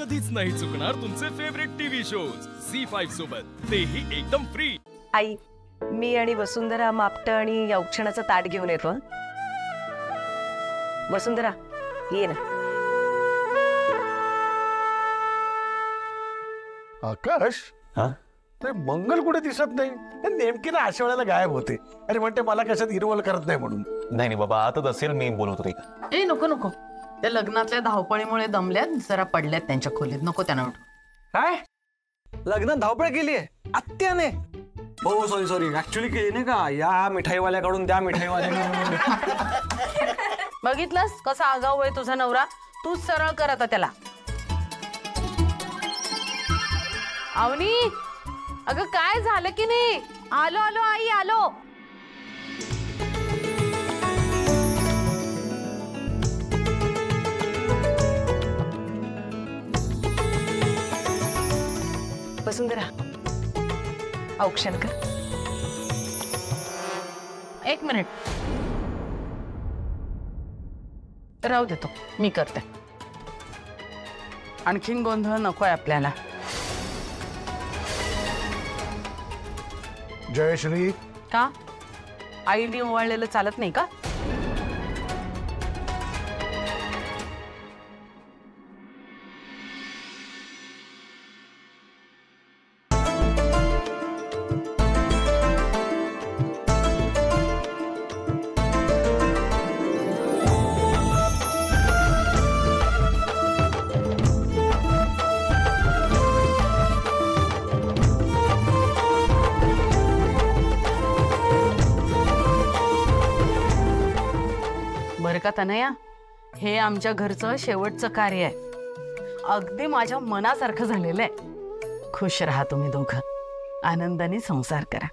कधीच नाही चुकणार तुमचे फेवरेट टीव्ही शोज झी5 सोबत, तेही एकदम फ्री। आई, मी आणि वसुंधरा मापटं आणि औक्षणाचं ताट घेऊन येतो। वसुंधरा ये ना। आकाश, ते मंगल कुठे दिसत नाही? नेमकी ना अशा वेळेला गायब होते आणि म्हणते मला कशात इन्व्हॉल्व करत नाही म्हणून। नाही बाबा, आता असेल मी बोलवतो रे। ए नको नको, त्या लग्नातल्या धावपळीमुळे दमल्यात, जरा पडल्यात त्यांच्या खोलीत, नको त्यांना उठू। काय लग्नात धावपळ केली आहे आत्याने? हो सॉरी सॉरी, ऍक्च्युली केली नाही का, या मिठाईवाल्याकडून त्या मिठाईवाल्याकडून। बघितलंस कसा आगाऊ आहे तुझा नवरा? तूच सरळ कर आता त्याला। अवनी, अगं काय झालं की नाही? आलो आलो आई आलो। वसुंधरा, औक्षण कर। एक मिनिट राहू देतो, मी करते। आणखीन गोंधळ नकोय आपल्याला। जयश्री, का आईने ओवाळलेलं चालत नाही का? बरं का तनया, हे आमच्या घरचं शेवटचं कार्य आहे। अगदी माझ्या मनासारखं झालेलं आहे। खुश राहा तुम्ही दोघं, आनंदाने संसार करा।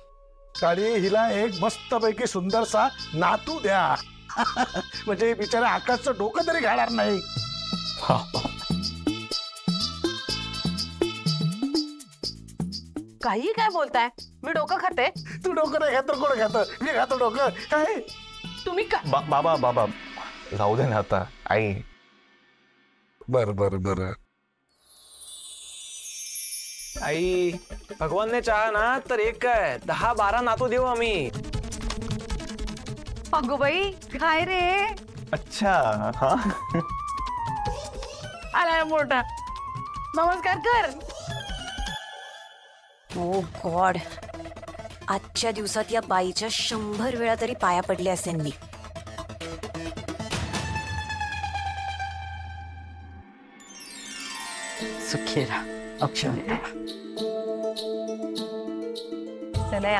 आणि हिला एक मस्तपैकी सुंदरसा नातू द्या। म्हणजे बिचारा आकाशचं डोकं तरी घालणार नाही। काही काय बोलताय? मी डोकं खाते? तू डोकं नाही खात तर कोण खातं? मी खातो डोकं काय? तुम्ही का? बाबा बाबा राहू दे ना आता आई। बर बर बर आई, भगवान ने चाहा ना तर एक काय 10-12 नातू देऊ आम्ही। अगो बाई, काय रे? अच्छा हा, आलाय मोठा, नमस्कार कर। ओ गॉड, आजच्या दिवसात या बाईच्या 100 वेळा तरी पाया पडले असेल मी। सुखी राहा अक्षय। तनया,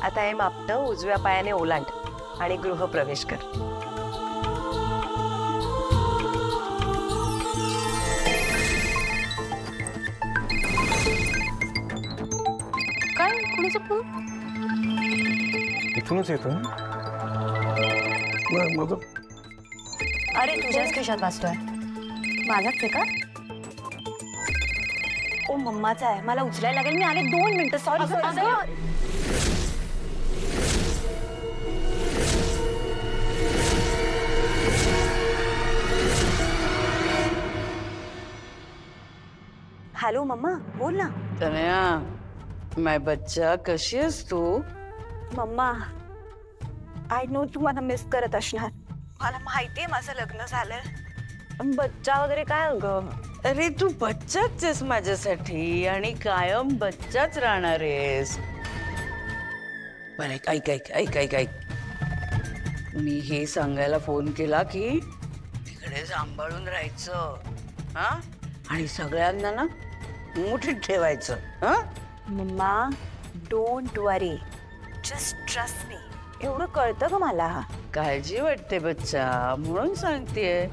आता हे मापटं उजव्या पायाने ओलांड आणि गृहप्रवेश कर। काय कोणाचं फोन? इथूनच येतो। अरे तुझ्याच खिशात वाजतोय? माझाच आहे का? ओ मम्माचा आहे, मला उचलायला लागेल, मी आले 2 मिनिटं। सॉरी। हॅलो मम्मा, बोल ना। तनया, मैं बच्चा, कशी आहेस तू? मम्मा, आय नो तू मला मिस करत असणार, मला माहितीये माझं लग्न झालं, बच्चा वगैरे काय अगं? अरे तू बच्चाच आहेस माझ्यासाठी आणि कायम बच्चाच राहणार आहेस। पण ऐक ऐक ऐक ऐक ऐक ऐक, मी हे सांगायला फोन केला की तिकडे सांभाळून राहायचं, हा? आणि सगळ्यांना ना मुठीत ठेवायचं, हा? Mamma, don't worry, just trust me, एवढं कळतं का मला? काळजी वाटते बच्चा म्हणून सांगतेय।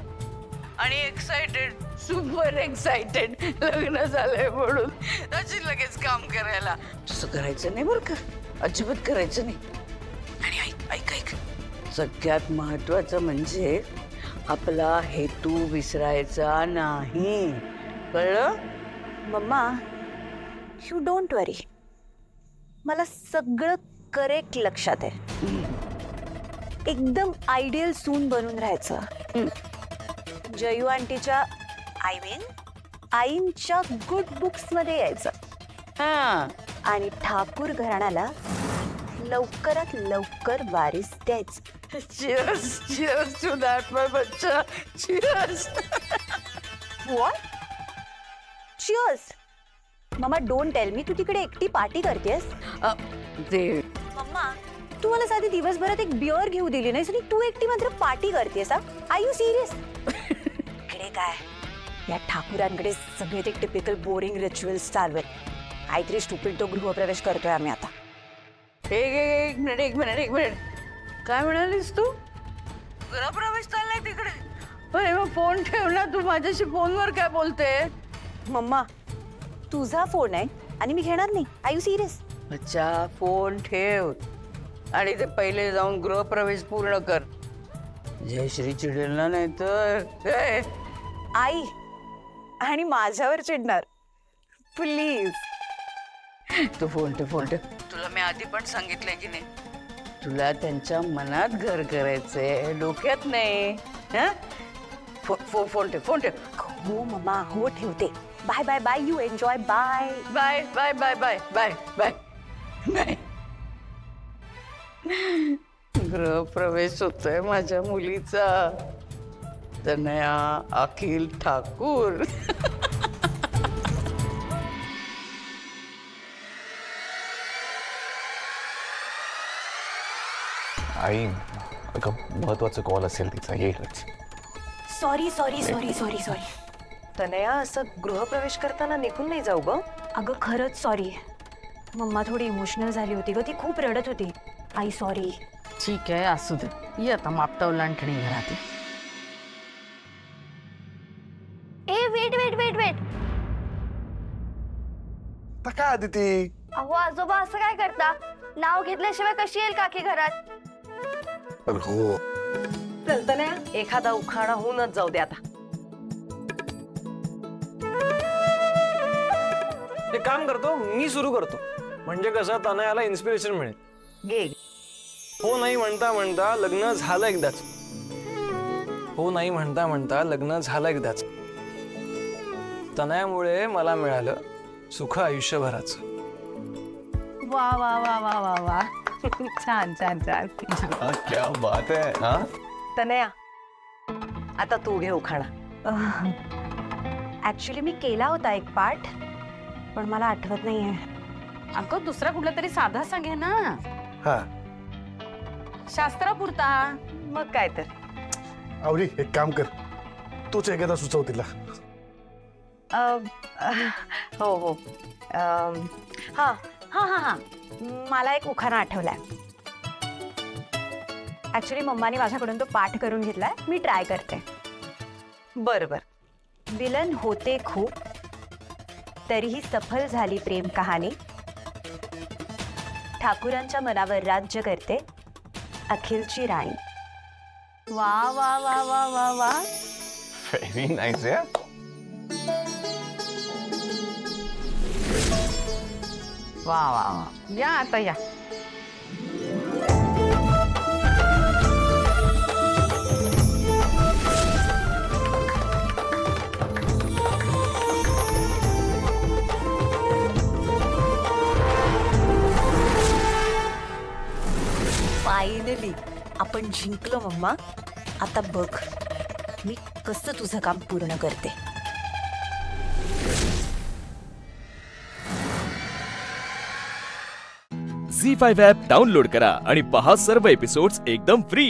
आणि एक्साइटेड, सुपर एक्साइटेड, लग्न झालंय म्हणून अशी लगेच काम करायला। तसं करायचं नाही बरं का, अजिबात करायचं नाही। आणि ऐक ऐक ऐक, सगळ्यात महत्वाचं म्हणजे आपला हेतू विसरायचा नाही, कळलं? मम्मा, यू डोंट वरी, मला सगळं करेक्ट लक्षात आहे। एकदम आयडियल सून बनून राहायचं। जयू आंटीच्या, आय मीन आईंच्या गुड बुक्स मध्ये यायचं हा आणि ठाकूर घराण्याला लवकरात लवकर वारीस द्यायचं. Cheers cheers to that my बच्चा. Cheers. What? Cheers. Mama don't tell me तू तिकडे एकटी पार्टी करतेस. ते मम्मा तू मला साधी दिवसभरात एक बिअर घेऊ दिली नाहीस आणि तू एकटी मात्र पार्टी करतेस. Are you serious? इकडे काय या ठाकूरांकडे सगळे ते टिपिकल बोरिंग रिच्युअल्स चालू आहेत. काहीतरी स्टुपिड तो गृहप्रवेश करतोय आम्ही आता. एक मिनिट. काय म्हणालीस तू? गृहप्रवेश चाललाय तिकडे? अरे मग फोन ठेव ना, तू माझ्याशी फोनवर काय बोलते? मम्मा तुझा फोन आहे आणि मी घेणार नाही. Are you serious? अच्छा फोन ठेव आणि ते पहिले जाऊन गृहप्रवेश पूर्ण कर. जयश्री चिडेल ना, नाही तर आई आणि माझ्यावर चिडणार. प्लीज. तू फोन ठेव. तुला मी आधी पण सांगितलंय की नाही, तुला त्यांच्या मनात घर करायचंय, डोक्यात नाही. फोन ठेव. हो मम्मा हो ठेवते. Bye bye bye. You enjoy. Bye bye bye bye bye bye bye bye. गृहप्रवेश होतोय माझ्या मुलीचा. तनया अखिल ठाकूर. आई अगं महत्वाचं कॉल असेल तिचा, येईलच. सॉरी. तनया असं गृहप्रवेश करताना निघून नाही जाऊ ग. अगं खरंच सॉरी. मम्मा थोडी इमोशनल झाली होती ग, ती खूप रडत होती. आई सॉरी. ठीक आहे असू दे. ये आता मापटा ओलांडणी घरात. ए वेट. तर काय आदिती? अहो आजोबा असं काय करता? नाव घेतल्याशिवाय कशी येईल काकी घरात? हो चल तनया एखादा उखाणा होऊनच जाऊ दे आता. एक काम करतो मी सुरू करतो, म्हणजे कसं तनयाला इन्स्पिरेशन मिळेल. घे. हो नाही म्हणता म्हणता लग्न झालं एकदाच. हो नाही म्हणता म्हणता लग्न झालं एकदाच. तनयामुळे मला मिळालं सुख आयुष्यभराचं. वा वा वा वा वा वा. छान. क्या बात है. हा तनया आता तू घे उखाणा. ऍक्च्युली मी केला होता एक पाठ पण मला आठवत नाहीये. अगं दुसरा कुठला तरी साधा सांगे ना. हा शास्त्रापुरता. मग काय तर. आवडी एक काम कर, तूच एखादा सुचव तिला. हो. हा मला एक उखाणा आठवलाय. ऍक्च्युली मम्माने माझ्याकडून तो पाठ करून घेतलाय, मी ट्राय करते. बर. विलन होते खूप तरीही सफल झाली प्रेम कहाणी. ठाकूरांच्या मनावर राज्य करते अखिलची राणी. वा वा वा वा वा वा. Very nice. या वा. या आता या. फायनली आपण जिंकलो मम्मा. आता बघ मी कसं तुझं काम पूर्ण करते. झी5 ॲप डाउनलोड करा आणि पहा सर्व एपिसोड्स एकदम फ्री.